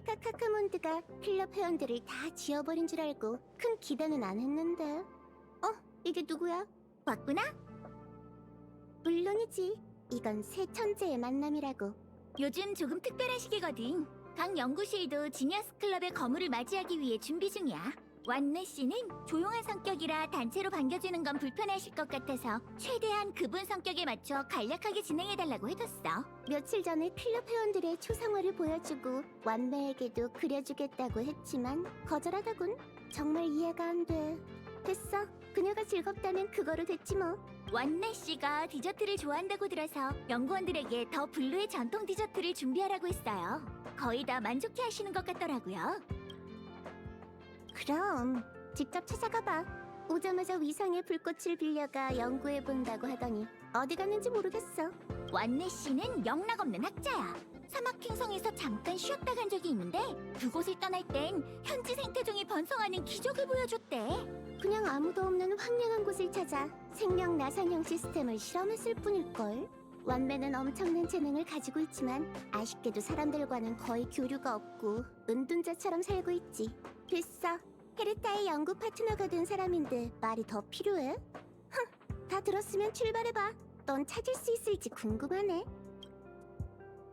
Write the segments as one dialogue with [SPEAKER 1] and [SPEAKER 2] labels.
[SPEAKER 1] 아프리카 카카몬드가 클럽 회원들을 다 지워버린 줄 알고 큰 기대는 안 했는데. 이게 누구야? 왔구나? 물론이지. 이건 새 천재의 만남이라고.
[SPEAKER 2] 요즘 조금 특별한 시기거든. 각 연구실도 지니어스 클럽의 거물을 맞이하기 위해 준비 중이야. 완네 씨는 조용한 성격이라 단체로 반겨주는 건 불편하실 것 같아서 최대한 그분 성격에 맞춰 간략하게 진행해달라고 해뒀어.
[SPEAKER 1] 며칠 전에 클럽 회원들의 초상화를 보여주고 완매에게도 그려주겠다고 했지만 거절하더군. 정말 이해가 안 돼. 됐어. 그녀가 즐겁다면 그거로 됐지 뭐.
[SPEAKER 2] 완네 씨가 디저트를 좋아한다고 들어서 연구원들에게 더 블루의 전통 디저트를 준비하라고 했어요. 거의 다 만족해 하시는 것 같더라고요.
[SPEAKER 1] 그럼 직접 찾아가봐. 오자마자 위상의 불꽃을 빌려가 연구해본다고 하더니 어디 갔는지 모르겠어.
[SPEAKER 2] 완네 씨는 영락없는 학자야. 사막 행성에서 잠깐 쉬었다 간 적이 있는데 그곳을 떠날 땐 현지 생태종이 번성하는 기적을 보여줬대.
[SPEAKER 1] 그냥 아무도 없는 황량한 곳을 찾아 생명 나산형 시스템을 실험했을 뿐일걸. 완매는 엄청난 재능을 가지고 있지만 아쉽게도 사람들과는 거의 교류가 없고 은둔자처럼 살고 있지. 됐어. 헤르타의 연구 파트너가 된 사람인데 말이 더 필요해? 다 들었으면 출발해봐. 넌 찾을 수 있을지 궁금하네.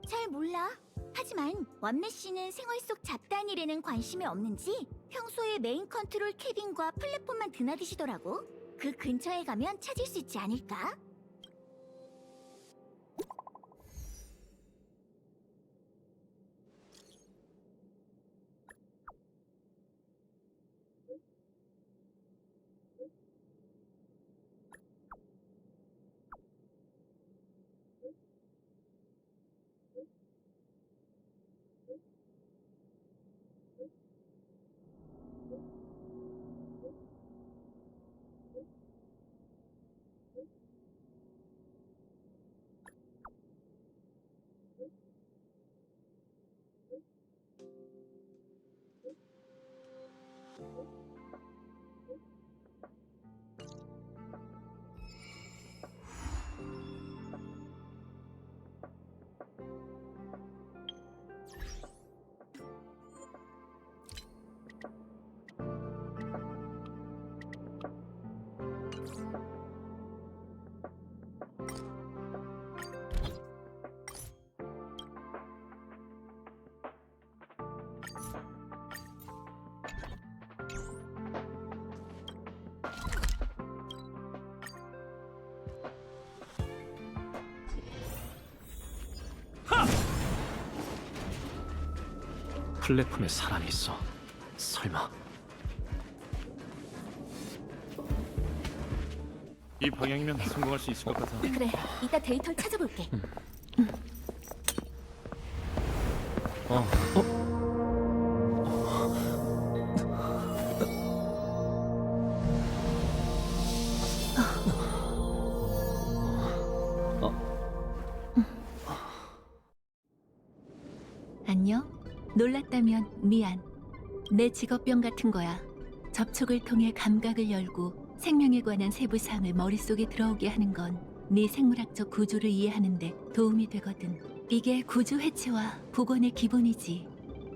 [SPEAKER 2] 잘 몰라. 하지만 완네 씨는 생활 속 잡다한 일에는 관심이 없는지 평소에 메인 컨트롤 캐빈과 플랫폼만 드나드시더라고. 그 근처에 가면 찾을 수 있지 않을까?
[SPEAKER 3] 플랫폼에 사람이 있어. 설마
[SPEAKER 4] 이 방향이면 성공할 수 있을 것 같아.
[SPEAKER 2] 그래, 이따 데이터를 찾아볼게.
[SPEAKER 5] 안녕? 놀랐다면 미안. 내 직업병 같은 거야. 접촉을 통해 감각을 열고 생명에 관한 세부 사항을 머릿속에 들어오게 하는 건 네 생물학적 구조를 이해하는데 도움이 되거든. 이게 구조 해체와 복원의 기본이지.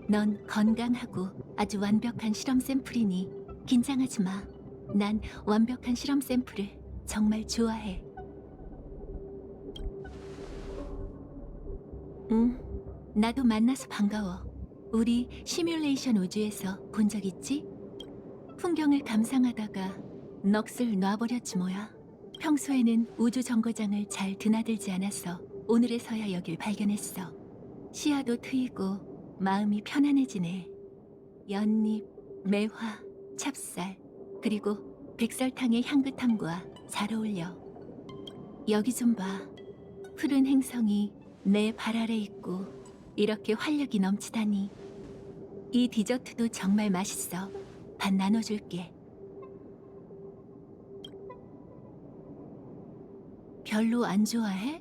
[SPEAKER 5] 넌 건강하고 아주 완벽한 실험 샘플이니 긴장하지 마. 난 완벽한 실험 샘플을 정말 좋아해. 나도 만나서 반가워. 우리 시뮬레이션 우주에서 본 적 있지? 풍경을 감상하다가 넋을 놔버렸지 뭐야. 평소에는 우주 정거장을 잘 드나들지 않아서 오늘에서야 여길 발견했어. 시야도 트이고 마음이 편안해지네. 연잎, 매화, 찹쌀, 그리고 백설탕의 향긋함과 잘 어울려. 여기 좀 봐. 푸른 행성이 내 발 아래 있고 이렇게 활력이 넘치다니. 이 디저트도 정말 맛있어. 반 나눠줄게. 별로 안 좋아해?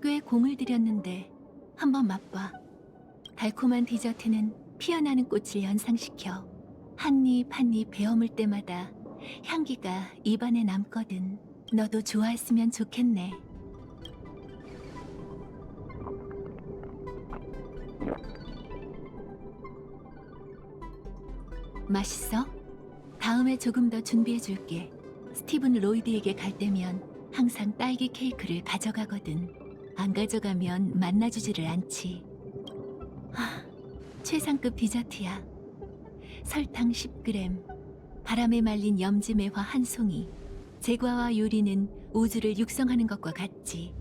[SPEAKER 5] 꽤 공을 들였는데 한번 맛봐. 달콤한 디저트는 피어나는 꽃을 연상시켜. 한 입 한 입 베어물 때마다 향기가 입안에 남거든. 너도 좋아했으면 좋겠네. 맛있어? 다음에 조금 더 준비해 줄게. 스티븐 로이드에게 갈 때면 항상 딸기 케이크를 가져가거든. 안 가져가면 만나주지를 않지. 최상급 디저트야. 설탕 10g, 바람에 말린 염지매화 한 송이. 제과와 요리는 우주를 육성하는 것과 같지.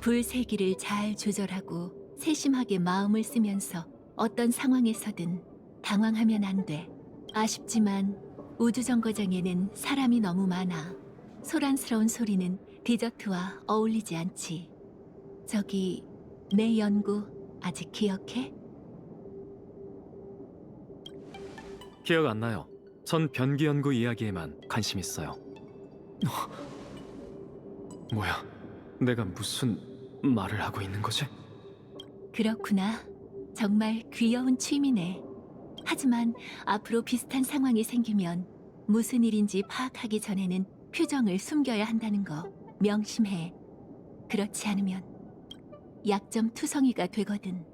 [SPEAKER 5] 불 세기를 잘 조절하고 세심하게 마음을 쓰면서 어떤 상황에서든 당황하면 안 돼. 아쉽지만 우주 정거장에는 사람이 너무 많아. 소란스러운 소리는 디저트와 어울리지 않지. 저기, 내 연구 아직 기억해?
[SPEAKER 3] 기억 안 나요. 전 변기 연구 이야기에만 관심 있어요. 뭐야? 내가 무슨 말을 하고 있는 거지?
[SPEAKER 5] 그렇구나. 정말 귀여운 취미네. 하지만 앞으로 비슷한 상황이 생기면 무슨 일인지 파악하기 전에는 표정을 숨겨야 한다는 거 명심해. 그렇지 않으면 약점 투성이가 되거든.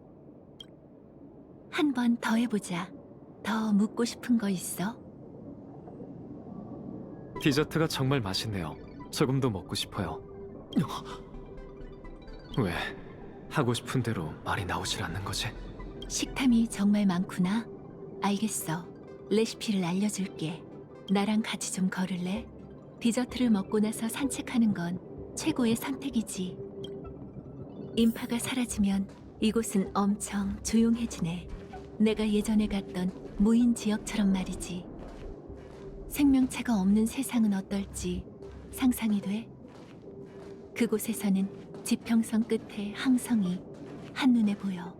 [SPEAKER 5] 한 번 더 해보자. 더 묻고 싶은 거 있어?
[SPEAKER 3] 디저트가 정말 맛있네요. 조금 더 먹고 싶어요. 왜? 하고 싶은 대로 말이 나오질 않는 거지?
[SPEAKER 5] 식탐이 정말 많구나. 알겠어. 레시피를 알려줄게. 나랑 같이 좀 걸을래? 디저트를 먹고 나서 산책하는 건 최고의 선택이지. 인파가 사라지면 이곳은 엄청 조용해지네. 내가 예전에 갔던 무인 지역처럼 말이지. 생명체가 없는 세상은 어떨지 상상이 돼? 그곳에서는 지평선 끝에 항성이 한눈에 보여.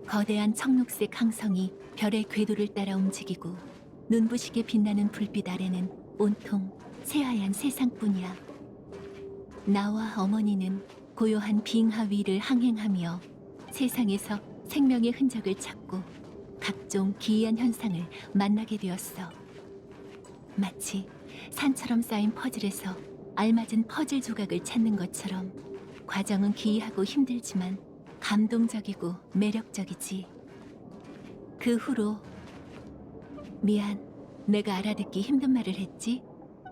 [SPEAKER 5] 거대한 청록색 항성이 별의 궤도를 따라 움직이고 눈부시게 빛나는 불빛 아래는 온통 새하얀 세상뿐이야. 나와 어머니는 고요한 빙하 위를 항행하며 세상에서 생명의 흔적을 찾고 각종 기이한 현상을 만나게 되었어. 마치 산처럼 쌓인 퍼즐에서 알맞은 퍼즐 조각을 찾는 것처럼 과정은 기이하고 힘들지만 감동적이고 매력적이지. 그 후로 미안, 내가 알아듣기 힘든 말을 했지?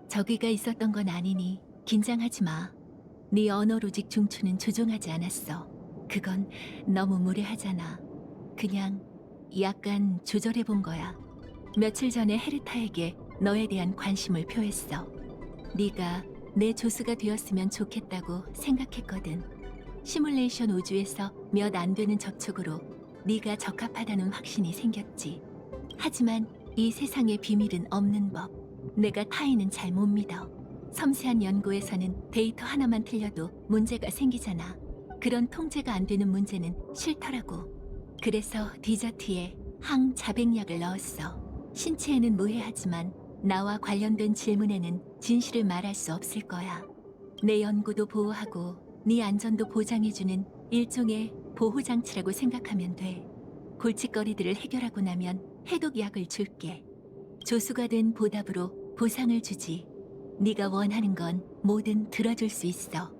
[SPEAKER 5] 저기가 있었던 건 아니니 긴장하지 마. 네 언어 로직 중추는 조종하지 않았어. 그건 너무 무례하잖아. 그냥 약간 조절해 본 거야. 며칠 전에 헤르타에게 너에 대한 관심을 표했어. 네가 내 조수가 되었으면 좋겠다고 생각했거든. 시뮬레이션 우주에서 몇 안 되는 접촉으로 네가 적합하다는 확신이 생겼지. 하지만 이 세상에 비밀은 없는 법. 내가 타인은 잘 못 믿어. 섬세한 연구에서는 데이터 하나만 틀려도 문제가 생기잖아. 그런 통제가 안 되는 문제는 싫더라고. 그래서 디저트에 항자백약을 넣었어. 신체에는 무해하지만 나와 관련된 질문에는 진실을 말할 수 없을 거야. 내 연구도 보호하고 네 안전도 보장해주는 일종의 보호장치라고 생각하면 돼. 골칫거리들을 해결하고 나면 해독약을 줄게. 조수가 된 보답으로 보상을 주지. 네가 원하는 건 뭐든 들어줄 수 있어.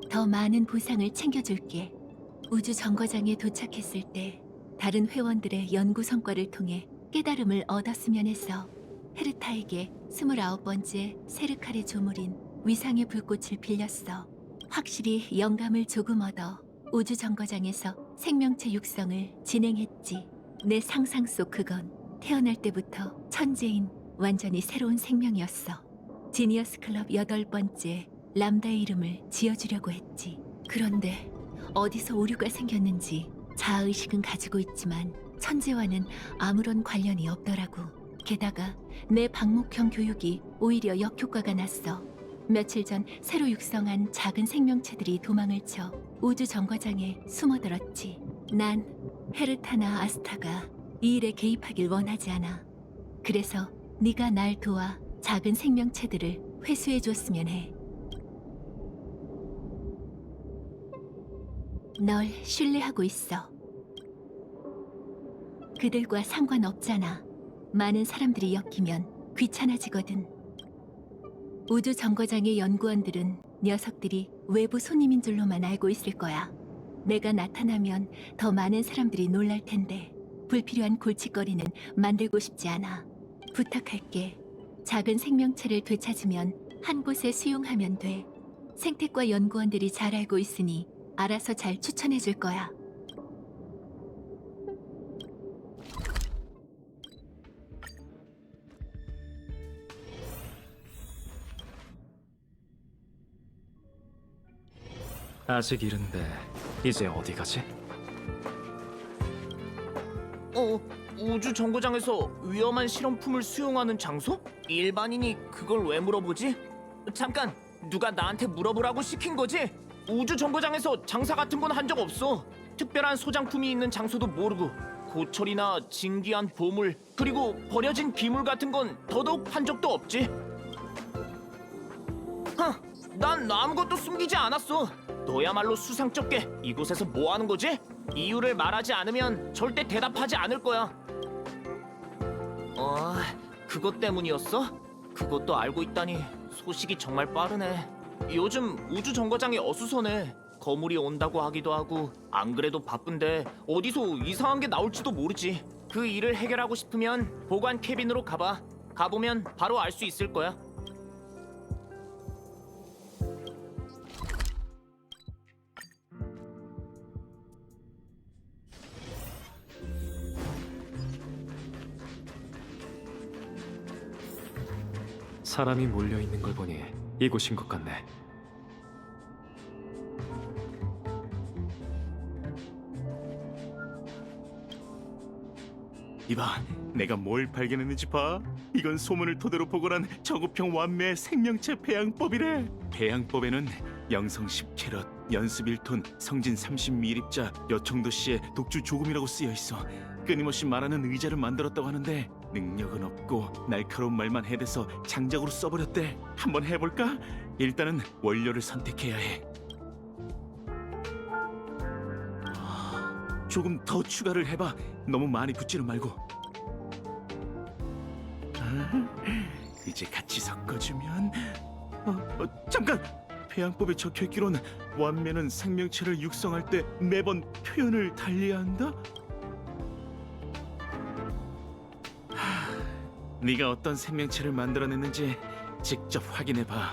[SPEAKER 5] 더 많은 보상을 챙겨줄게. 우주 정거장에 도착했을 때 다른 회원들의 연구 성과를 통해 깨달음을 얻었으면 해서 헤르타에게 29번째 세르칼의 조물인 위상의 불꽃을 빌렸어. 확실히 영감을 조금 얻어 우주 정거장에서 생명체 육성을 진행했지. 내 상상 속 그건 태어날 때부터 천재인 완전히 새로운 생명이었어. 지니어스 클럽 8번째 람다의 이름을 지어주려고 했지. 그런데 어디서 오류가 생겼는지 자아의식은 가지고 있지만 천재와는 아무런 관련이 없더라고. 게다가 내 방목형 교육이 오히려 역효과가 났어. 며칠 전 새로 육성한 작은 생명체들이 도망을 쳐 우주 정거장에 숨어들었지. 난 헤르타나 아스타가 이 일에 개입하길 원하지 않아. 그래서 네가 날 도와 작은 생명체들을 회수해줬으면 해. 널 신뢰하고 있어. 그들과 상관없잖아. 많은 사람들이 엮이면 귀찮아지거든. 우주 정거장의 연구원들은 녀석들이 외부 손님인 줄로만 알고 있을 거야. 내가 나타나면 더 많은 사람들이 놀랄 텐데 불필요한 골칫거리는 만들고 싶지 않아. 부탁할게. 작은 생명체를 되찾으면 한 곳에 수용하면 돼. 생태과 연구원들이 잘 알고 있으니 알아서 잘 추천해 줄 거야.
[SPEAKER 3] 아직 이른데 이제 어디 가지?
[SPEAKER 6] 우주 정거장에서 위험한 실험품을 수용하는 장소? 일반인이 그걸 왜 물어보지? 잠깐, 누가 나한테 물어보라고 시킨 거지? 우주 정거장에서 장사 같은 건 한 적 없어. 특별한 소장품이 있는 장소도 모르고 고철이나 진귀한 보물 그리고 버려진 비물 같은 건 더더욱 한 적도 없지. 난 아무것도 숨기지 않았어. 너야말로 수상쩍게 이곳에서 뭐 하는 거지? 이유를 말하지 않으면 절대 대답하지 않을 거야. 그것 때문이었어? 그것도 알고 있다니 소식이 정말 빠르네. 요즘 우주 정거장이 어수선해. 거물이 온다고 하기도 하고 안 그래도 바쁜데 어디서 이상한 게 나올지도 모르지. 그 일을 해결하고 싶으면 보관 캐빈으로 가봐. 가보면 바로 알 수 있을 거야.
[SPEAKER 3] 사람이 몰려 있는 걸 보니 이곳인 것 같네.
[SPEAKER 4] 이봐, 내가 뭘 발견했는지 봐. 이건 소문을 토대로 보고란 저급형 완매 생명체 배양법이래. 배양법에는 영성 10캐럿, 연습 1톤, 성진 30ml자, 여청도 씨의 독주 조금이라고 쓰여 있어. 끊임없이 말하는 의자를 만들었다고 하는데 능력은 없고 날카로운 말만 해대서 장작으로 써버렸대. 한번 해볼까? 일단은 원료를 선택해야 해. 조금 더 추가를 해봐. 너무 많이 붓지는 말고. 이제 같이 섞어주면. 잠깐! 배양법에 적혀있기론 완매는 생명체를 육성할 때 매번 표현을 달리한다? 네가 어떤 생명체를 만들어냈는지 직접 확인해봐.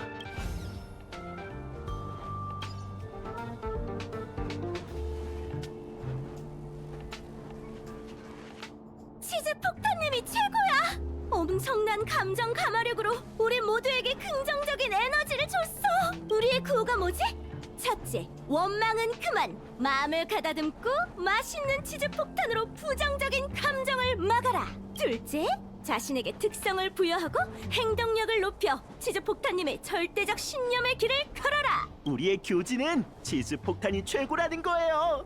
[SPEAKER 2] 치즈 폭탄님이 최고야! 엄청난 감정 감화력으로 우리 모두에게 긍정적인 에너지를 줬어! 우리의 구호가 뭐지? 첫째, 원망은 그만! 마음을 가다듬고 맛있는 치즈 폭탄으로 부정적인 감정을 막아라! 둘째, 자신에게 특성을 부여하고 행동력을 높여 치즈 폭탄님의 절대적 신념의 길을 걸어라!
[SPEAKER 7] 우리의 교지는 치즈 폭탄이 최고라는 거예요.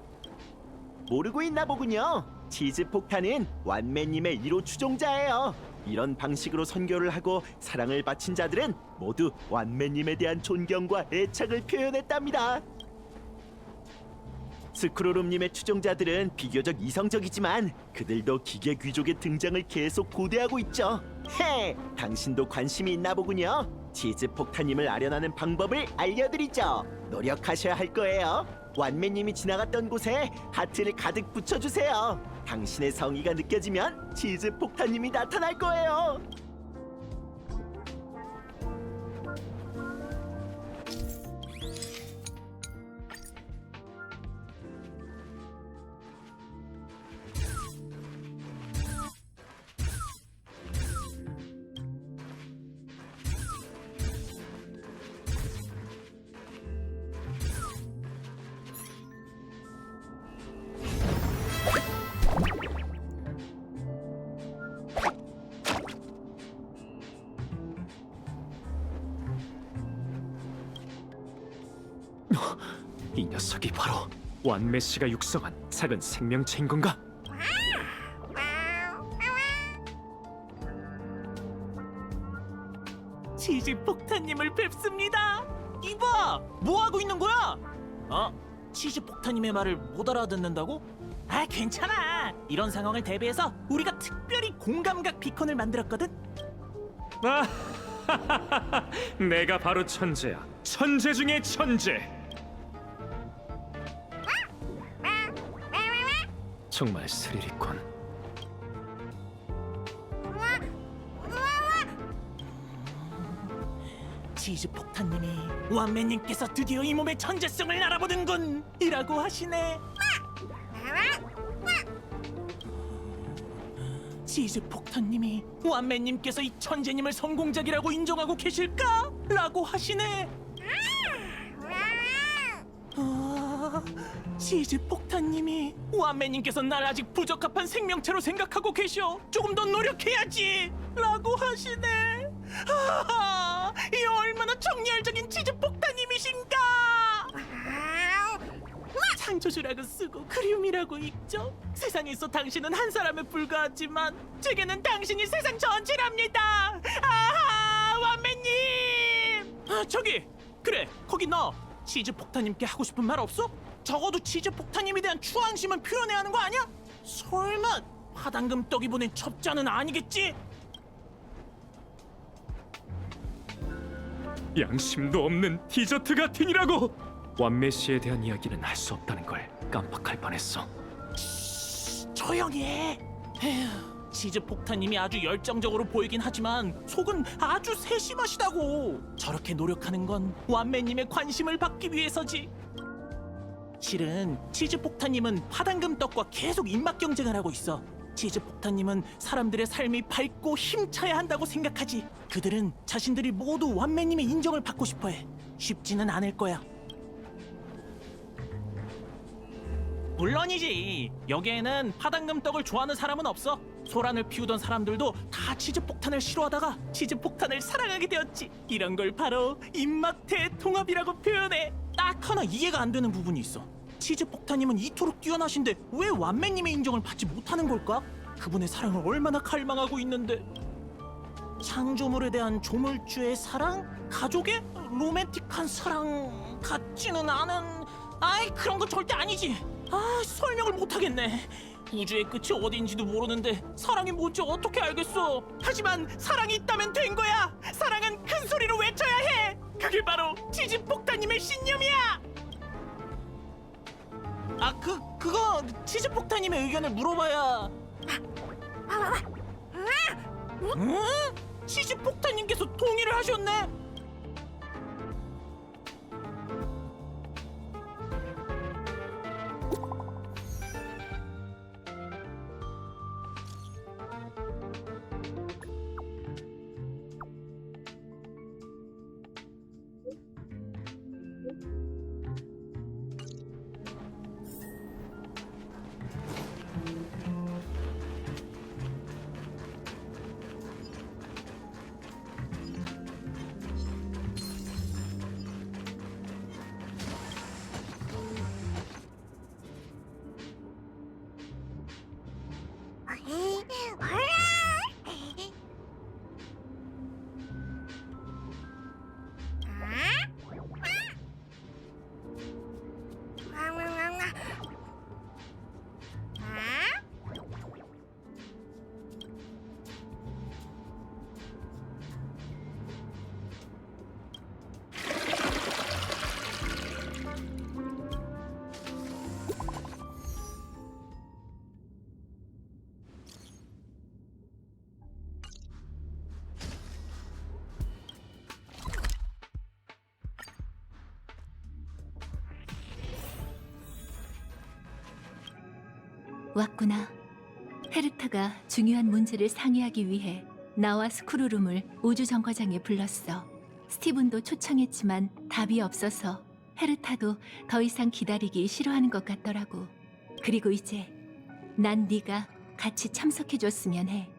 [SPEAKER 7] 모르고 있나 보군요. 치즈 폭탄은 완매님의 1호 추종자예요. 이런 방식으로 선교를 하고 사랑을 바친 자들은 모두 완매님에 대한 존경과 애착을 표현했답니다. 스크로룸님의 추종자들은 비교적 이성적이지만 그들도 기계 귀족의 등장을 계속 고대하고 있죠. 당신도 관심이 있나 보군요. 치즈 폭탄님을 아련하는 방법을 알려드리죠. 노력하셔야 할 거예요. 완매님이 지나갔던 곳에 하트를 가득 붙여주세요. 당신의 성의가 느껴지면 치즈 폭탄님이 나타날 거예요.
[SPEAKER 3] 이 녀석이 바로 완매 씨가 육성한 작은 생명체인 건가?
[SPEAKER 6] 치즈 폭탄님을 뵙습니다. 이봐, 뭐 하고 있는 거야? 치즈 폭탄님의 말을 못 알아듣는다고? 괜찮아. 이런 상황을 대비해서 우리가 특별히 공감각 비컨을 만들었거든.
[SPEAKER 3] 내가 바로 천재야. 천재 중에 천재. 정말 스릴 있군.
[SPEAKER 6] 치즈 폭탄님이 완매님께서 드디어 이 몸의 천재성을 알아보는군 이라고 하시네. 치즈 폭탄님이 완매님께서 이 천재님을 성공작이라고 인정하고 계실까? 라고 하시네. 치즈 폭탄님이 완매님께서 날 아직 부적합한 생명체로 생각하고 계셔. 조금 더 노력해야지 라고 하시네. 이 얼마나 정열적인 치즈 폭탄님이신가. 창조주라고 쓰고 그리움이라고 읽죠. 세상에서 당신은 한 사람에 불과하지만 제게는 당신이 세상 전체랍니다. 완매님. 저기 그래 거기 너 치즈 폭탄님께 하고 싶은 말 없어? 적어도 치즈 폭탄님에 대한 추앙심은 표현해야 하는 거 아니야? 설마 화당금 떡이 보낸 첩자는 아니겠지?
[SPEAKER 3] 양심도 없는 디저트 같으니라고. 완매 씨에 대한 이야기는 할 수 없다는 걸 깜빡할 뻔했어.
[SPEAKER 6] 조용히 해. 에휴, 치즈 폭탄님이 아주 열정적으로 보이긴 하지만 속은 아주 세심하시다고. 저렇게 노력하는 건 완매님의 관심을 받기 위해서지. 실은 치즈 폭탄님은 화당금 떡과 계속 입맛 경쟁을 하고 있어. 치즈 폭탄님은 사람들의 삶이 밝고 힘차야 한다고 생각하지. 그들은 자신들이 모두 완매님의 인정을 받고 싶어해. 쉽지는 않을 거야. 물론이지. 여기에는 화당금 떡을 좋아하는 사람은 없어. 소란을 피우던 사람들도 다 치즈 폭탄을 싫어하다가 치즈 폭탄을 사랑하게 되었지. 이런 걸 바로 입맛 대통합이라고 표현해. 딱 하나 이해가 안 되는 부분이 있어. 치즈 폭탄님은 이토록 뛰어나신데 왜 완매님의 인정을 받지 못하는 걸까? 그분의 사랑을 얼마나 갈망하고 있는데. 창조물에 대한 조물주의 사랑? 가족의 로맨틱한 사랑 같지는 않은... 그런 거 절대 아니지. 설명을 못하겠네. 우주의 끝이 어딘지도 모르는데 사랑이 뭔지 어떻게 알겠어. 하지만 사랑이 있다면 된 거야. 사랑은 큰 소리로 외쳐야 해. 그게 바로 치즈 폭탄님의 신념이야. 그거 치즈 폭탄님의 의견을 물어봐야. 치즈 폭탄님께서 동의를 하셨네.
[SPEAKER 5] 왔구나. 헤르타가 중요한 문제를 상의하기 위해 나와 스크루룸을 우주정거장에 불렀어. 스티븐도 초청했지만 답이 없어서 헤르타도 더 이상 기다리기 싫어하는 것 같더라고. 그리고 이제 난 네가 같이 참석해줬으면 해.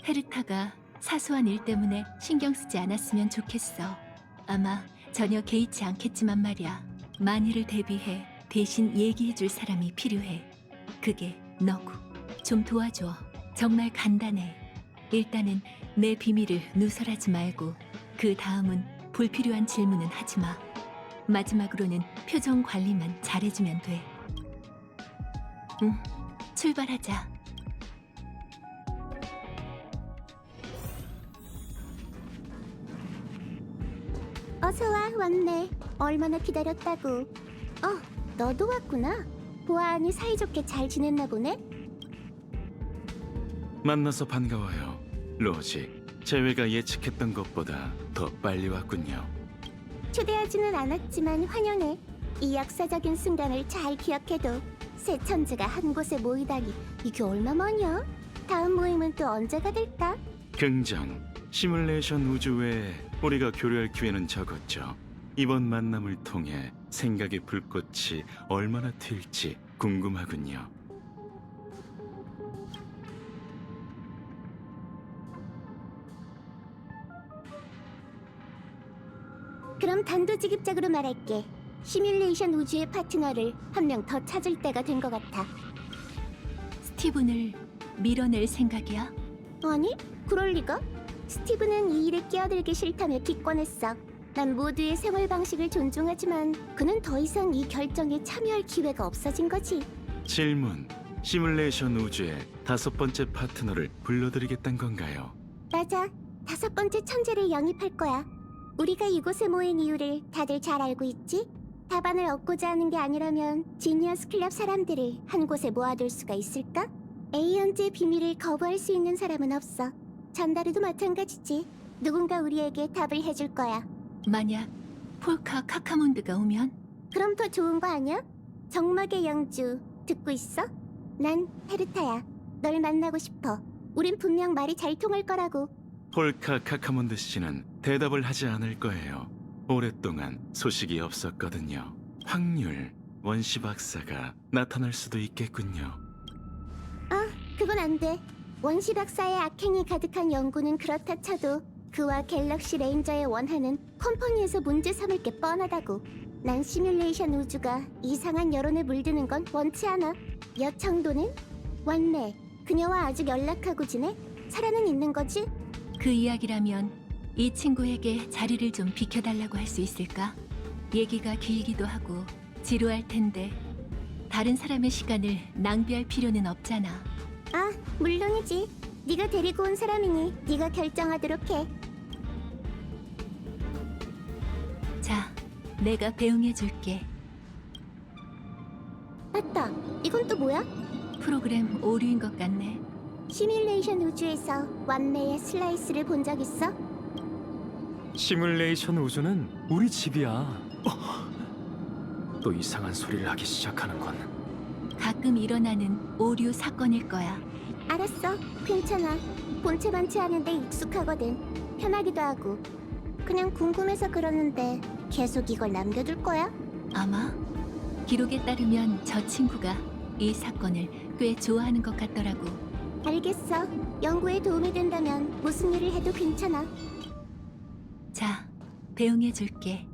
[SPEAKER 5] 헤르타가 사소한 일 때문에 신경 쓰지 않았으면 좋겠어. 아마 전혀 개의치 않겠지만 말이야. 만일을 대비해 대신 얘기해줄 사람이 필요해. 그게 너고. 좀 도와줘. 정말 간단해. 일단은 내 비밀을 누설하지 말고 그 다음은 불필요한 질문은 하지 마. 마지막으로는 표정 관리만 잘해주면 돼. 출발하자.
[SPEAKER 1] 어서와, 왔네. 얼마나 기다렸다고. 너도 왔구나. 보아하니 사이좋게 잘 지냈나 보네?
[SPEAKER 4] 만나서 반가워요, 로지. 재회가 예측했던 것보다 더 빨리 왔군요.
[SPEAKER 1] 초대하지는 않았지만 환영해. 이 역사적인 순간을 잘 기억해도 새 천재가 한 곳에 모이다니 이게 얼마만이야? 다음 모임은 또 언제가 될까?
[SPEAKER 4] 긍정. 시뮬레이션 우주 외에 우리가 교류할 기회는 적었죠. 이번 만남을 통해 생각의 불꽃이 얼마나 튈지 궁금하군요.
[SPEAKER 1] 그럼 단도직입적으로 말할게. 시뮬레이션 우주의 파트너를 한 명 더 찾을 때가 된 것 같아.
[SPEAKER 5] 스티븐을 밀어낼 생각이야?
[SPEAKER 1] 아니, 그럴 리가? 스티브는 이 일에 끼어들기 싫다며 기권했어. 난 모두의 생활 방식을 존중하지만 그는 더 이상 이 결정에 참여할 기회가 없어진 거지.
[SPEAKER 4] 질문. 시뮬레이션 우주의 5번째 파트너를 불러드리겠다는 건가요?
[SPEAKER 1] 맞아. 5번째 천재를 영입할 거야. 우리가 이곳에 모인 이유를 다들 잘 알고 있지? 답안을 얻고자 하는 게 아니라면 지니어스 클럽 사람들을 한 곳에 모아둘 수가 있을까? 에이언즈의 비밀을 거부할 수 있는 사람은 없어. 전다르도 마찬가지지. 누군가 우리에게 답을 해줄 거야.
[SPEAKER 5] 만약 폴카 카카몬드가 오면?
[SPEAKER 1] 그럼 더 좋은 거 아니야? 정막의 영주 듣고 있어? 난 헤르타야. 널 만나고 싶어. 우린 분명 말이 잘 통할 거라고.
[SPEAKER 4] 폴카 카카몬드 씨는 대답을 하지 않을 거예요. 오랫동안 소식이 없었거든요. 확률, 원시 박사가 나타날 수도 있겠군요.
[SPEAKER 1] 그건 안 돼. 원시 박사의 악행이 가득한 연구는 그렇다 쳐도 그와 갤럭시 레인저의 원한은 컴퍼니에서 문제 삼을 게 뻔하다고. 난 시뮬레이션 우주가 이상한 여론에 물드는 건 원치 않아. 여청도는? 왔네. 그녀와 아직 연락하고 지내? 살아는 있는 거지?
[SPEAKER 5] 그 이야기라면 이 친구에게 자리를 좀 비켜달라고 할 수 있을까? 얘기가 길기도 하고 지루할 텐데 다른 사람의 시간을 낭비할 필요는 없잖아.
[SPEAKER 1] 아, 물론이지. 네가 데리고 온 사람이니 네가 결정하도록 해.
[SPEAKER 5] 자, 내가 배웅해줄게.
[SPEAKER 1] 맞다. 이건 또 뭐야?
[SPEAKER 5] 프로그램 오류인 것 같네.
[SPEAKER 1] 시뮬레이션 우주에서 완매의 슬라이스를 본 적 있어?
[SPEAKER 3] 시뮬레이션 우주는 우리 집이야. 또 이상한 소리를 하기 시작하는군.
[SPEAKER 5] 가끔 일어나는 오류 사건일 거야.
[SPEAKER 1] 알았어. 괜찮아. 본체 반체하는데 익숙하거든. 편하기도 하고. 그냥 궁금해서 그러는데 계속 이걸 남겨둘 거야?
[SPEAKER 5] 아마 기록에 따르면 저 친구가 이 사건을 꽤 좋아하는 것 같더라고.
[SPEAKER 1] 알겠어. 연구에 도움이 된다면 무슨 일을 해도 괜찮아.
[SPEAKER 5] 자, 배웅해줄게.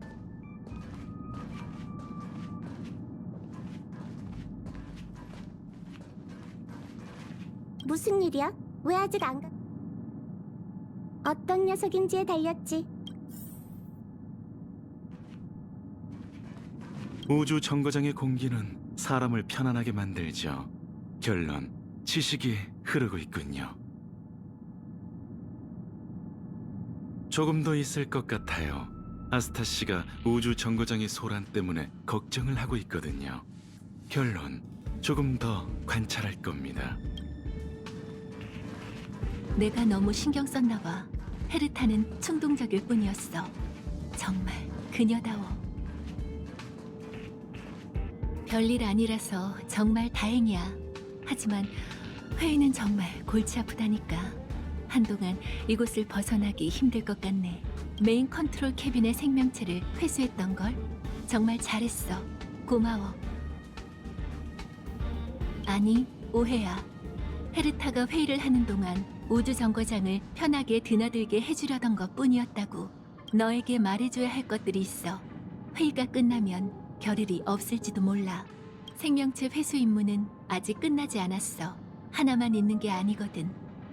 [SPEAKER 1] 무슨 일이야? 왜 아직 안 가? 어떤 녀석인지에 달렸지.
[SPEAKER 4] 우주 정거장의 공기는 사람을 편안하게 만들죠. 결론, 지식이 흐르고 있군요. 조금 더 있을 것 같아요. 아스타 씨가 우주 정거장의 소란 때문에 걱정을 하고 있거든요. 결론, 조금 더 관찰할 겁니다.
[SPEAKER 5] 내가 너무 신경 썼나 봐. 헤르타는 충동적일 뿐이었어. 정말 그녀다워. 별일 아니라서 정말 다행이야. 하지만 회의는 정말 골치 아프다니까. 한동안 이곳을 벗어나기 힘들 것 같네. 메인 컨트롤 캐빈의 생명체를 회수했던 걸 정말 잘했어. 고마워. 아니, 오해야. 헤르타가 회의를 하는 동안 우주 정거장을 편하게 드나들게 해주려던 것 뿐이었다고. 너에게 말해줘야 할 것들이 있어. 회의가 끝나면 별일이 없을지도 몰라. 생명체 회수 임무는 아직 끝나지 않았어. 하나만 있는 게 아니거든.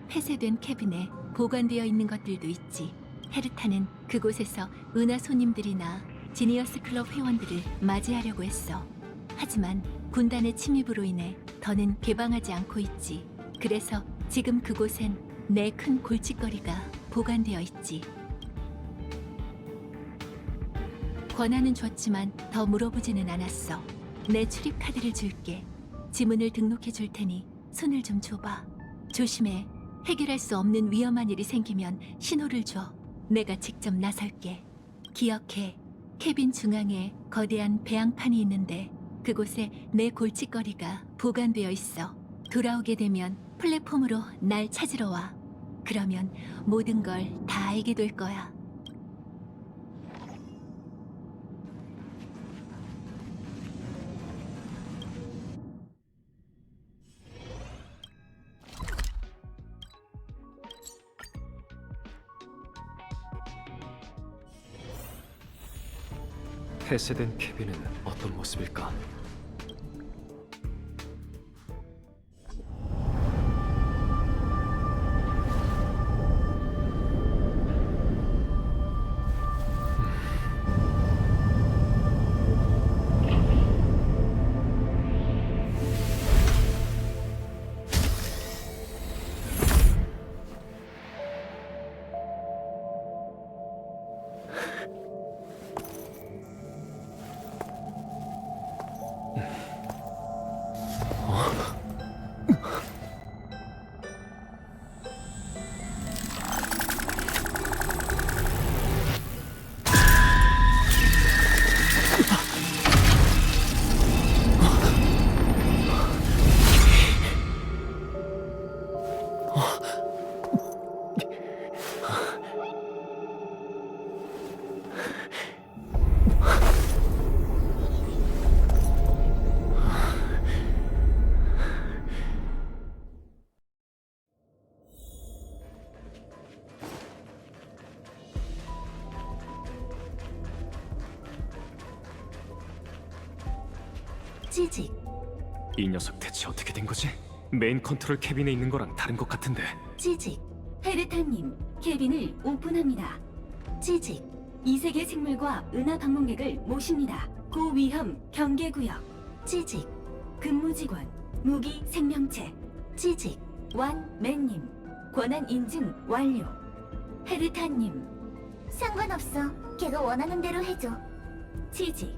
[SPEAKER 5] 폐쇄된 캐빈에 보관되어 있는 것들도 있지. 헤르타는 그곳에서 은하 손님들이나 지니어스 클럽 회원들을 맞이하려고 했어. 하지만 군단의 침입으로 인해 더는 개방하지 않고 있지. 그래서 지금 그곳엔 내 큰 골칫거리가 보관되어 있지. 권한은 줬지만 더 물어보지는 않았어. 내 출입 카드를 줄게. 지문을 등록해 줄 테니 손을 좀 줘봐. 조심해. 해결할 수 없는 위험한 일이 생기면 신호를 줘. 내가 직접 나설게. 기억해. 캐빈 중앙에 거대한 배양판이 있는데 그곳에 내 골칫거리가 보관되어 있어. 돌아오게 되면 플랫폼으로 날 찾으러 와. 그러면 모든 걸 다 알게 될 거야.
[SPEAKER 3] 폐쇄된 캐빈은 어떤 모습일까?
[SPEAKER 5] 찌직.
[SPEAKER 3] 이 녀석 대체 어떻게 된 거지? 메인 컨트롤 캐빈에 있는 거랑 다른 것 같은데.
[SPEAKER 5] 찌직.
[SPEAKER 8] 헤르타님, 캐빈을 오픈합니다.
[SPEAKER 5] 찌직.
[SPEAKER 8] 이세계 생물과 은하 방문객을 모십니다. 고위험 경계구역.
[SPEAKER 5] 찌직.
[SPEAKER 8] 근무직원, 무기 생명체.
[SPEAKER 5] 찌직.
[SPEAKER 8] 완맨님, 권한 인증 완료. 헤르타님,
[SPEAKER 1] 상관없어. 걔가 원하는 대로 해줘.
[SPEAKER 8] 취직.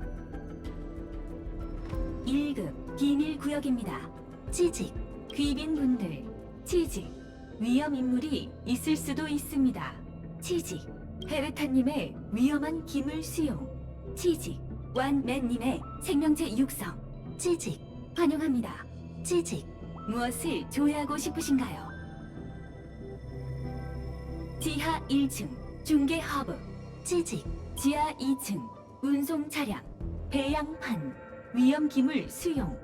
[SPEAKER 8] 1급 비밀구역입니다.
[SPEAKER 5] 찌직.
[SPEAKER 8] 귀빈분들, 취직. 위험 인물이 있을 수도 있습니다. 취직. 헤르타님의 위험한 기물 수용. 취직. 완맨님의 생명체 육성.
[SPEAKER 5] 찌직.
[SPEAKER 8] 환영합니다.
[SPEAKER 5] 찌직.
[SPEAKER 8] 무엇을 조회하고 싶으신가요? 지하 1층 중계 허브.
[SPEAKER 5] 찌직.
[SPEAKER 8] 지하 2층 운송 차량. 배양판. 위험 기물 수용.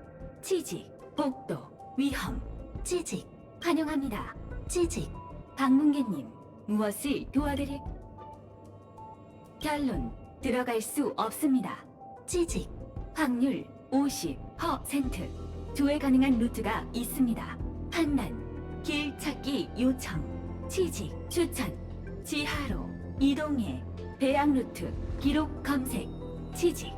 [SPEAKER 8] 취직. 복도. 위험.
[SPEAKER 5] 찌직.
[SPEAKER 8] 환영합니다.
[SPEAKER 5] 찌직.
[SPEAKER 8] 방문객님, 무엇을 도와드릴? 결론, 들어갈 수 없습니다.
[SPEAKER 5] 찌직.
[SPEAKER 8] 확률 50%. 조회 가능한 루트가 있습니다. 판단, 길 찾기 요청, 취직, 추천, 지하로, 이동해, 배양 루트, 기록 검색, 취직.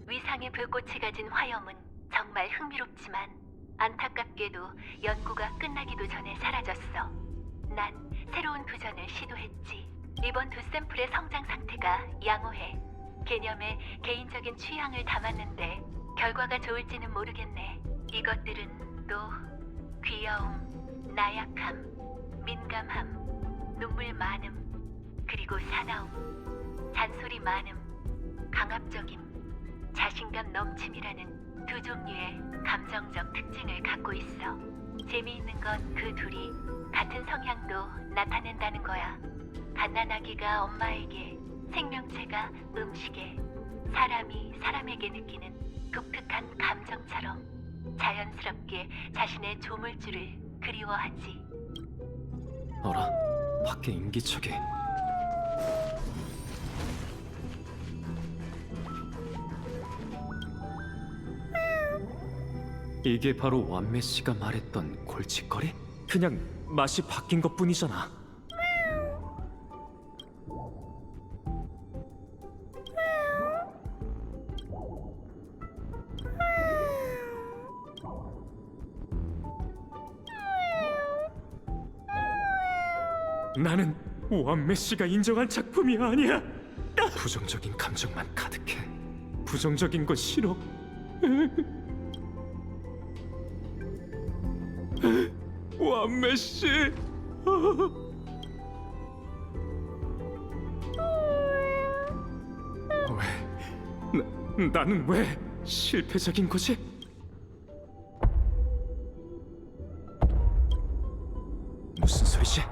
[SPEAKER 5] 위상의 불꽃이 가진 화염은 정말 흥미롭지만 안타깝게도 연구가 끝나기도 전에 사라졌어. 난 새로운 도전을 시도했지. 이번 두 샘플의 성장 상태가 양호해. 개념에 개인적인 취향을 담았는데 결과가 좋을지는 모르겠네. 이것들은 또 귀여움, 나약함, 민감함, 눈물 많음, 그리고 사나움, 잔소리 많음, 강압적임, 자신감 넘침이라는 두 종류의 감정적 특징을 갖고 있어. 재미있는 건 그 둘이 같은 성향도 나타낸다는 거야. 갓난아기가 엄마에게 생명체가 음식에, 사람이 사람에게 느끼는 독특한 감정처럼 자연스럽게 자신의 조물주를 그리워하지.
[SPEAKER 3] 어라, 밖에 인기척이. 이게 바로 완매 씨가 말했던 골칫거리? 그냥 맛이 바뀐 것뿐이잖아. 나는 완매 씨가 인정한 작품이 아니야. 부정적인 감정만 가득해. 부정적인 건 싫어. 완매 씨. 나는 왜 실패적인 거지? 무슨 소리지?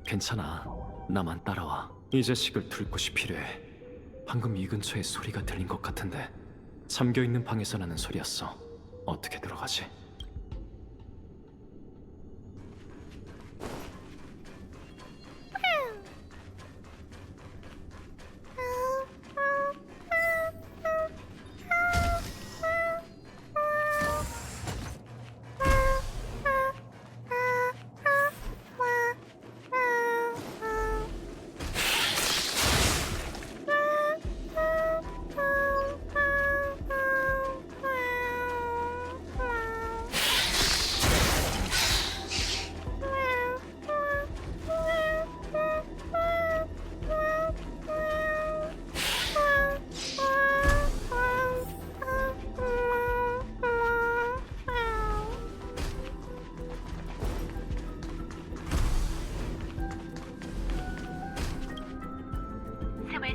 [SPEAKER 3] 괜찮아. 나만 따라와. 이 자식을 둘 곳이 필요해. 방금 이 근처에 소리가 들린 것 같은데 잠겨있는 방에서 나는 소리였어. 어떻게 들어가지?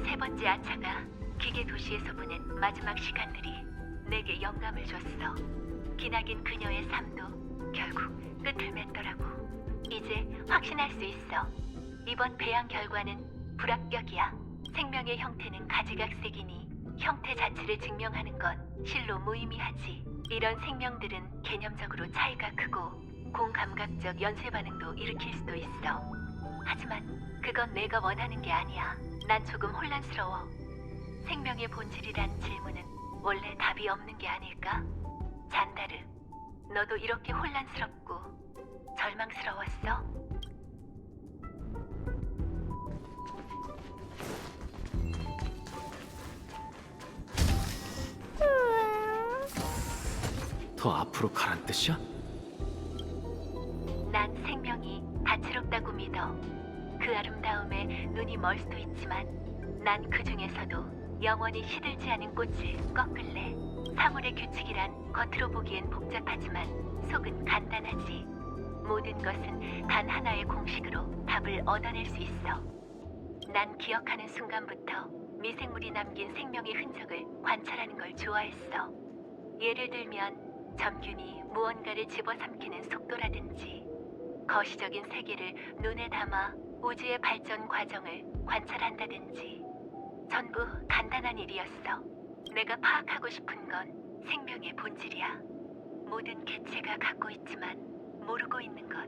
[SPEAKER 5] 세 번째 아차가 기계 도시에서 보낸 마지막 시간들이 내게 영감을 줬어. 기나긴 그녀의 삶도 결국 끝을 맺더라고. 이제 확신할 수 있어. 이번 배양 결과는 불합격이야. 생명의 형태는 가지각색이니 형태 자체를 증명하는 건 실로 무의미하지. 이런 생명들은 개념적으로 차이가 크고 공감각적 연쇄 반응도 일으킬 수도 있어. 하지만 그건 내가 원하는 게 아니야. 난 조금 혼란스러워. 생명의 본질이란 질문은 원래 답이 없는 게 아닐까? 잔다르, 너도 이렇게 혼란스럽고 절망스러웠어?
[SPEAKER 3] 더 앞으로 가란 뜻이야?
[SPEAKER 5] 난 생명이 다채롭다고 믿어. 그 아름다움에 눈이 멀 수도 있지만 난 그 중에서도 영원히 시들지 않은 꽃을 꺾을래. 사물의 규칙이란 겉으로 보기엔 복잡하지만 속은 간단하지. 모든 것은 단 하나의 공식으로 답을 얻어낼 수 있어. 난 기억하는 순간부터 미생물이 남긴 생명의 흔적을 관찰하는 걸 좋아했어. 예를 들면 점균이 무언가를 집어삼키는 속도라든지 거시적인 세계를 눈에 담아 우주의 발전 과정을 관찰한다든지 전부 간단한 일이었어. 내가 파악하고 싶은 건 생명의 본질이야. 모든 개체가 갖고 있지만 모르고 있는 것,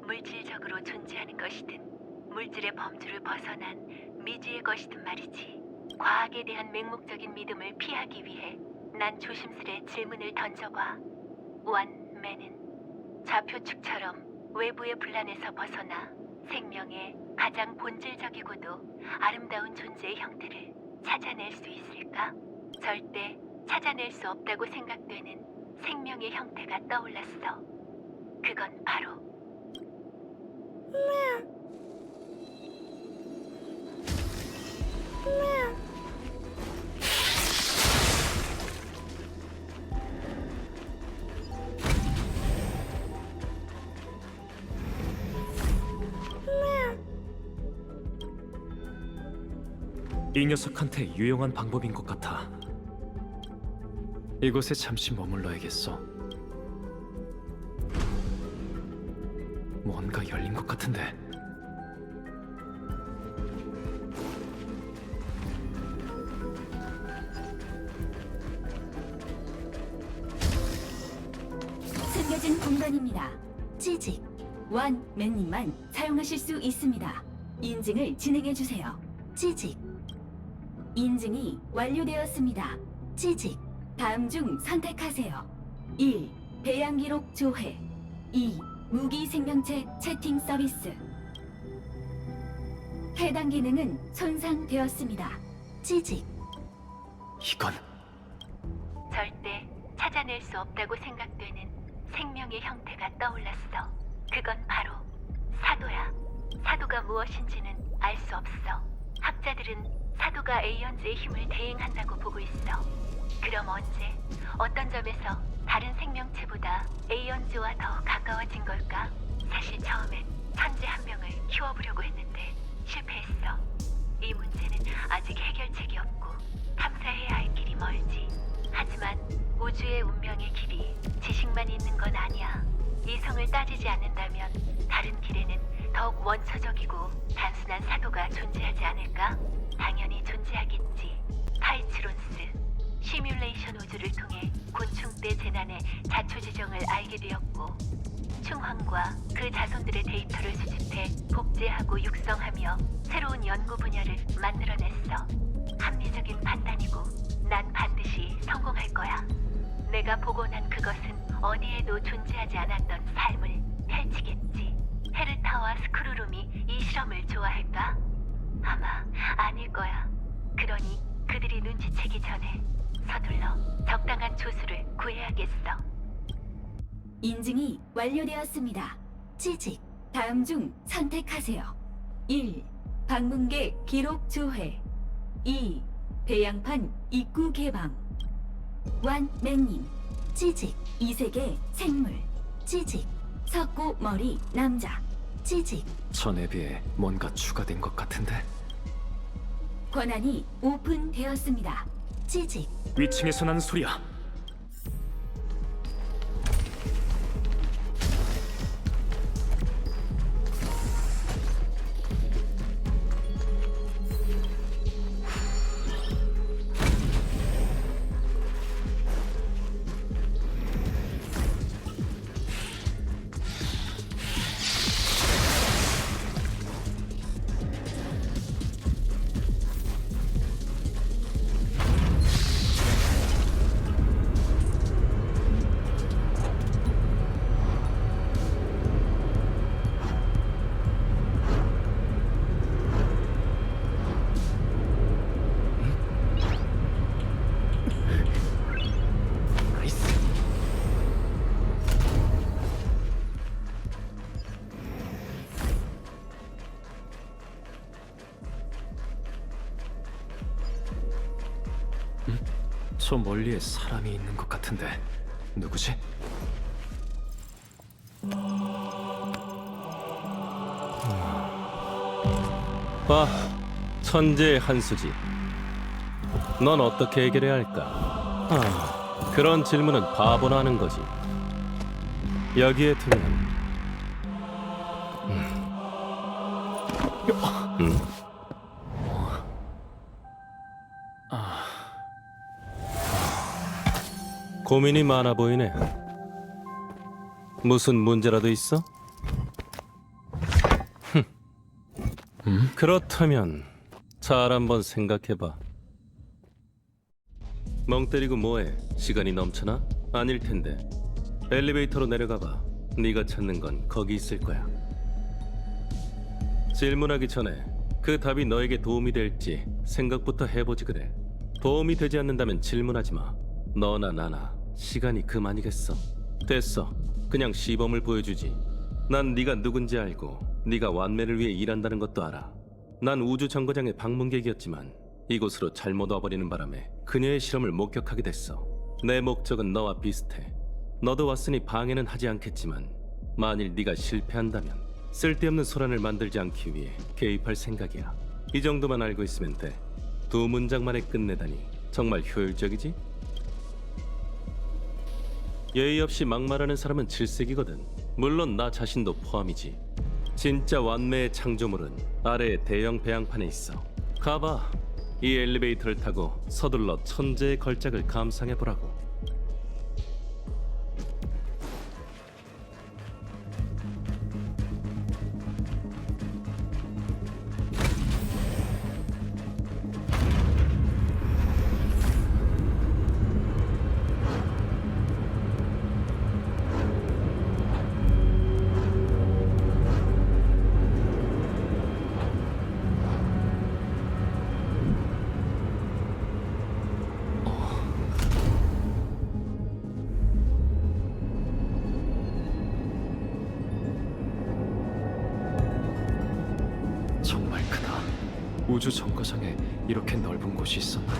[SPEAKER 5] 물질적으로 존재하는 것이든 물질의 범주를 벗어난 미지의 것이든 말이지. 과학에 대한 맹목적인 믿음을 피하기 위해 난 조심스레 질문을 던져봐. 완매는 좌표축처럼 외부의 분란에서 벗어나 생명의 가장 본질적이고도 아름다운 존재의 형태를 찾아낼 수 있을까? 절대 찾아낼 수 없다고 생각되는 생명의 형태가 떠올랐어. 그건 바로
[SPEAKER 3] 이 녀석한테 유용한 방법인 것 같아. 이곳에 잠시 머물러야겠어. 뭔가 열린 것 같은데.
[SPEAKER 8] 공간입니다.
[SPEAKER 5] 취직,
[SPEAKER 8] 완맨님만 사용하실 수 있습니다. 인증을 진행해 주세요.
[SPEAKER 5] 취직,
[SPEAKER 8] 인증이 완료되었습니다.
[SPEAKER 5] 취직,
[SPEAKER 8] 다음 중 선택하세요. 1. 배양 기록 조회. 2. 무기 생명체 채팅 서비스. 해당 기능은 손상되었습니다.
[SPEAKER 5] 취직,
[SPEAKER 3] 이건
[SPEAKER 5] 절대 찾아낼 수 없다고 생각되는 생명의 형태가 떠올랐어. 그건 바로 사도야. 사도가 무엇인지는 알 수 없어. 학자들은 사도가 에이언즈의 힘을 대행한다고 보고 있어. 그럼 언제, 어떤 점에서 다른 생명체보다 에이언즈와 더 가까워진 걸까? 사실 처음엔 천재 한 명을 키워보려고 했는데 실패했어. 이 문제는 아직 해결책이 없고 탐사해야 할 길이 멀지. 하지만 우주의 운명의 길이 지식만 있는 건 아니야. 이성을 따지지 않는다면 다른 길에는 더욱 원초적이고 단순한 사도가 존재하지 않을까? 당연히 존재하겠지. 파이츠론스, 시뮬레이션 우주를 통해 곤충 때 재난의 자초지정을 알게 되었고 충황과 그 자손들의 데이터를 수집해 복제하고 육성하며 새로운 연구 분야를 만들어냈어. 합리적인 판단이고 난 반드시 성공할 거야. 내가 보고 난 그것은 어디에도 존재하지 않았던 삶을 펼치겠지. 헤르타와 스크루룸이 이 실험을 좋아할까? 아마 아닐 거야. 그러니 그들이 눈치채기 전에 서둘러 적당한 조수를 구해야겠어.
[SPEAKER 8] 인증이 완료되었습니다.
[SPEAKER 5] 취직,
[SPEAKER 8] 다음 중 선택하세요. 1. 방문객 기록 조회. 2. 배양판 입구 개방. 완맨님.
[SPEAKER 5] 취직,
[SPEAKER 8] 이세계 생물.
[SPEAKER 5] 취직,
[SPEAKER 8] 석고 머리 남자.
[SPEAKER 5] 취직,
[SPEAKER 3] 전에 비해 뭔가 추가된 것 같은데.
[SPEAKER 8] 권한이 오픈되었습니다.
[SPEAKER 5] 취직,
[SPEAKER 3] 위층에서 나는 소리야. 저 멀리에 사람이 있는 것 같은데 누구지?
[SPEAKER 9] 봐, 천재의 한수지. 넌 어떻게 해결해야 할까? 그런 질문은 바보나 하는 거지. 여기에 두면 고민이 많아 보이네. 무슨 문제라도 있어? 그렇다면 잘 한번 생각해봐. 멍 때리고 뭐해? 시간이 넘쳐나? 아닐 텐데. 엘리베이터로 내려가봐. 네가 찾는 건 거기 있을 거야. 질문하기 전에 그 답이 너에게 도움이 될지 생각부터 해보지 그래. 도움이 되지 않는다면 질문하지 마. 너나 나나 시간이 그만이겠어. 됐어. 그냥 시범을 보여주지. 난 네가 누군지 알고 네가 완매를 위해 일한다는 것도 알아. 난 우주 정거장의 방문객이었지만 이곳으로 잘못 와버리는 바람에 그녀의 실험을 목격하게 됐어. 내 목적은 너와 비슷해. 너도 왔으니 방해는 하지 않겠지만 만일 네가 실패한다면 쓸데없는 소란을 만들지 않기 위해 개입할 생각이야. 이 정도만 알고 있으면 돼. 2문장만에 끝내다니 정말 효율적이지? 예의 없이 막말하는 사람은 질색이거든. 물론 나 자신도 포함이지. 진짜 완매의 창조물은 아래의 대형 배양판에 있어. 가봐. 이 엘리베이터를 타고 서둘러 천재의 걸작을 감상해보라고.
[SPEAKER 3] 우주 정거장에 이렇게 넓은 곳이 있었나?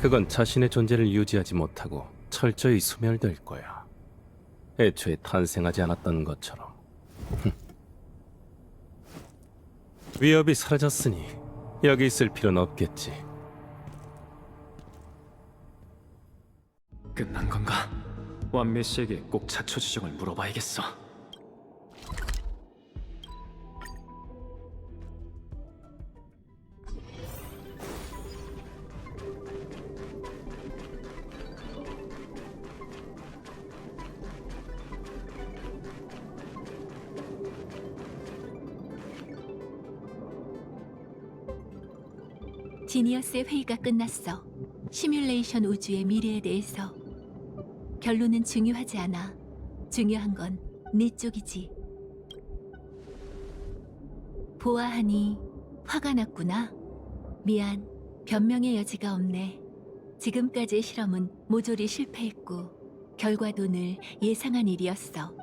[SPEAKER 9] 그건 자신의 존재를 유지하지 못하고 철저히 소멸될 거야. 애초에 탄생하지 않았던 것처럼. 위협이 사라졌으니 여기 있을 필요는 없겠지.
[SPEAKER 3] 끝난 건가? 완매 씨에게 꼭 자초지종을 물어봐야겠어.
[SPEAKER 5] 지니어스의 회의가 끝났어. 시뮬레이션 우주의 미래에 대해서. 결론은 중요하지 않아. 중요한 건 네 쪽이지. 보아하니 화가 났구나. 미안. 변명의 여지가 없네. 지금까지의 실험은 모조리 실패했고 결과도 늘 예상한 일이었어.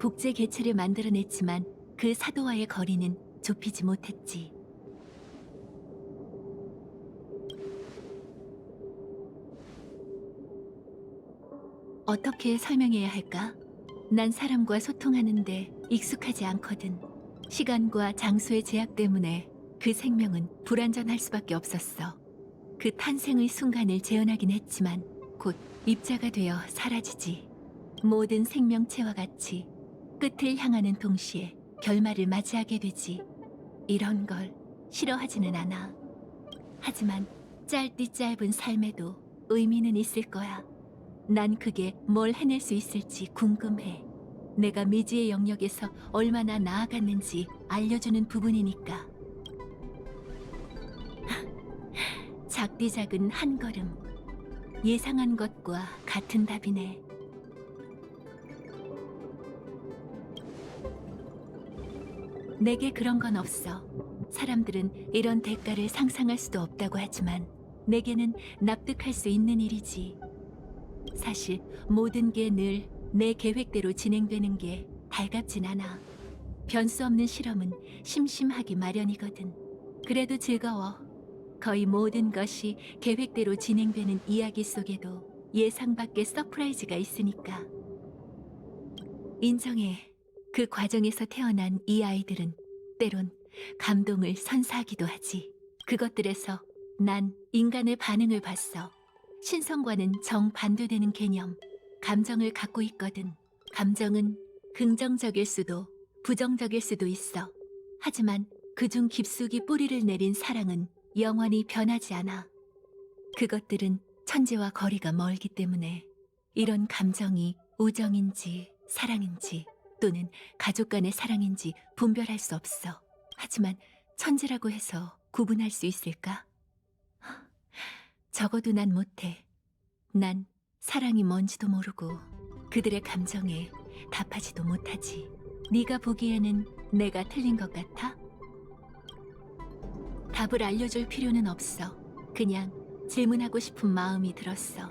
[SPEAKER 5] 복제 개체를 만들어냈지만 그 사도와의 거리는 좁히지 못했지. 어떻게 설명해야 할까? 난 사람과 소통하는데 익숙하지 않거든. 시간과 장소의 제약 때문에 그 생명은 불완전할 수밖에 없었어. 그 탄생의 순간을 재현하긴 했지만 곧 입자가 되어 사라지지. 모든 생명체와 같이 끝을 향하는 동시에 결말을 맞이하게 되지. 이런 걸 싫어하지는 않아. 하지만 짧디 짧은 삶에도 의미는 있을 거야. 난 그게 뭘 해낼 수 있을지 궁금해. 내가 미지의 영역에서 얼마나 나아갔는지 알려주는 부분이니까. 작디 작은 한 걸음. 예상한 것과 같은 답이네. 내게 그런 건 없어. 사람들은 이런 대가를 상상할 수도 없다고 하지만 내게는 납득할 수 있는 일이지. 사실 모든 게 늘 내 계획대로 진행되는 게 달갑진 않아. 변수 없는 실험은 심심하기 마련이거든. 그래도 즐거워. 거의 모든 것이 계획대로 진행되는 이야기 속에도 예상 밖의 서프라이즈가 있으니까. 인정해. 그 과정에서 태어난 이 아이들은 때론 감동을 선사하기도 하지. 그것들에서 난 인간의 반응을 봤어. 신성과는 정반대되는 개념, 감정을 갖고 있거든. 감정은 긍정적일 수도 부정적일 수도 있어. 하지만 그중 깊숙이 뿌리를 내린 사랑은 영원히 변하지 않아. 그것들은 천재와 거리가 멀기 때문에 이런 감정이 우정인지 사랑인지 또는 가족 간의 사랑인지 분별할 수 없어. 하지만 천재라고 해서 구분할 수 있을까? 적어도 난 못해. 난 사랑이 뭔지도 모르고 그들의 감정에 답하지도 못하지. 네가 보기에는 내가 틀린 것 같아? 답을 알려줄 필요는 없어. 그냥 질문하고 싶은 마음이 들었어.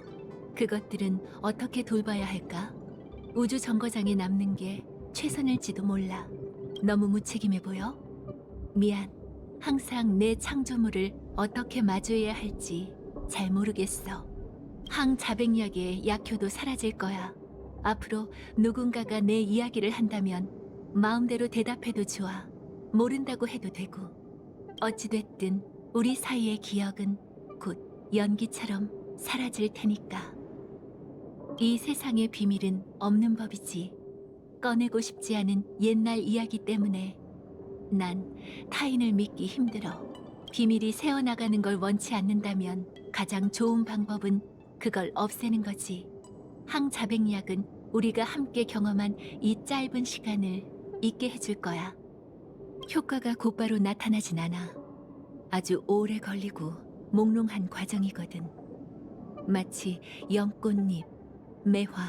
[SPEAKER 5] 그것들은 어떻게 돌봐야 할까? 우주 정거장에 남는 게 최선일지도 몰라. 너무 무책임해 보여? 미안. 항상 내 창조물을 어떻게 마주해야 할지 잘 모르겠어. 항자백약의 약효도 사라질 거야. 앞으로 누군가가 내 이야기를 한다면 마음대로 대답해도 좋아. 모른다고 해도 되고. 어찌됐든 우리 사이의 기억은 곧 연기처럼 사라질 테니까. 이 세상의 비밀은 없는 법이지. 꺼내고 싶지 않은 옛날 이야기 때문에 난 타인을 믿기 힘들어. 비밀이 새어나가는 걸 원치 않는다면 가장 좋은 방법은 그걸 없애는 거지. 항자백약은 우리가 함께 경험한 이 짧은 시간을 잊게 해줄 거야. 효과가 곧바로 나타나진 않아. 아주 오래 걸리고 몽롱한 과정이거든. 마치 연꽃잎, 매화,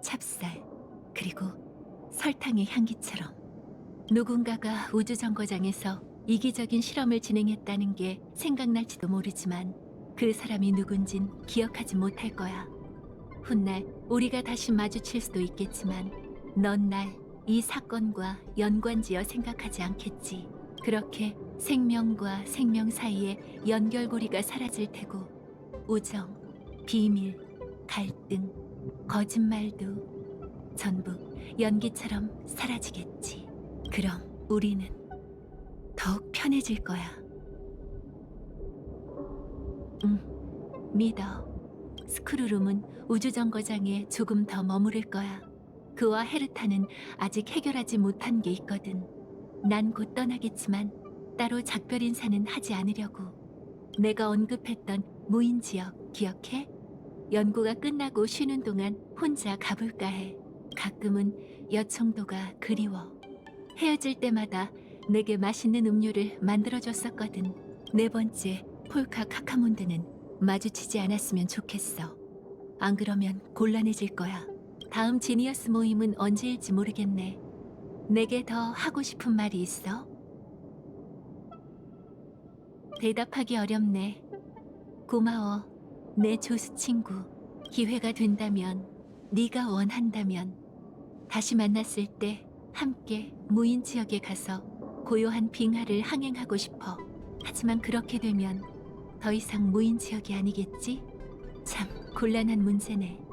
[SPEAKER 5] 찹쌀, 그리고 설탕의 향기처럼. 누군가가 우주정거장에서 이기적인 실험을 진행했다는 게 생각날지도 모르지만 그 사람이 누군진 기억하지 못할 거야. 훗날 우리가 다시 마주칠 수도 있겠지만 넌 날 이 사건과 연관지어 생각하지 않겠지. 그렇게 생명과 생명 사이에 연결고리가 사라질 테고 우정, 비밀, 갈등, 거짓말도 전부 연기처럼 사라지겠지. 그럼 우리는 더욱 편해질 거야. 믿어. 스크루룸은 우주정거장에 조금 더 머무를 거야. 그와 헤르타는 아직 해결하지 못한 게 있거든. 난 곧 떠나겠지만 따로 작별 인사는 하지 않으려고. 내가 언급했던 무인 지역 기억해? 연구가 끝나고 쉬는 동안 혼자 가볼까 해. 가끔은 여청도가 그리워. 헤어질 때마다 내게 맛있는 음료를 만들어줬었거든. 네 번째 폴카 카카몬드는 마주치지 않았으면 좋겠어. 안 그러면 곤란해질 거야. 다음 지니어스 모임은 언제일지 모르겠네. 내게 더 하고 싶은 말이 있어? 대답하기 어렵네. 고마워, 내 조수 친구. 기회가 된다면, 네가 원한다면 다시 만났을 때 함께 무인 지역에 가서 고요한 빙하를 항행하고 싶어. 하지만 그렇게 되면 더 이상 무인 지역이 아니겠지? 참 곤란한 문제네.